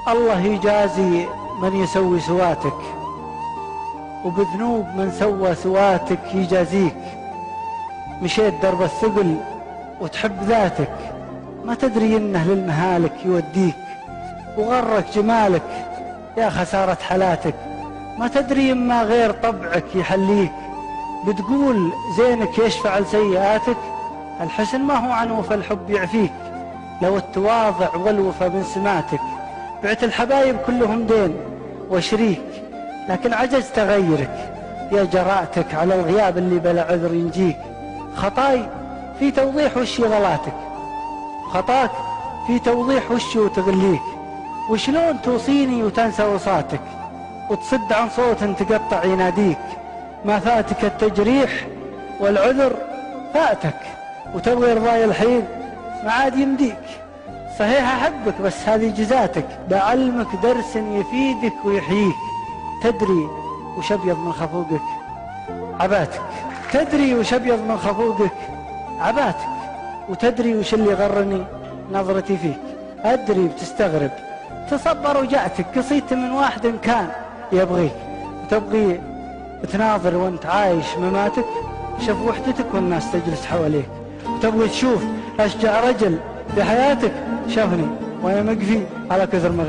الله يجازي من يسوي سواتك، وبذنوب من سوى سواتك يجازيك. مشيت درب الثقل وتحب ذاتك، ما تدري إنه للمهالك يوديك. وغرك جمالك يا خسارة حالاتك، ما تدري إما غير طبعك يحليك. بتقول زينك يشفع لسيئاتك، الحسن ما هو عن وفى الحب يعفيك. لو التواضع والوفى من سماتك، بعت الحبايب كلهم دين وشريك. لكن عجزت أغيرك يا جرأتك على الغياب اللي بلا عذر ينجيك. خطاي في توضيح وشي غلاتك، خطاك في توضيح وشي وتغليك. وشلون توصيني وتنسى وصاتك، وتصد عن صوت تقطع يناديك. ما فاتك التجريح والعذر فاتك، وتبغي رضاي الحين ما عاد يمديك. صحيح أحبك بس هذه جزاتك، بعلمك درس يفيدك ويحييك. تدري وش أبيض من خفوقك عباتك، تدري وش أبيض من خفوقك عباتك. وتدري وش اللي غرني نظرتي فيك، أدري بتستغرب تصبر وجأتك. قصيت من واحد كان يبغيك، وتبغي تناظر وانت عايش مماتك. شوف وحدتك والناس تجلس حواليك، وتبغي تشوف أشجع رجل بحياتك. شافني وأنا مقفي على كثر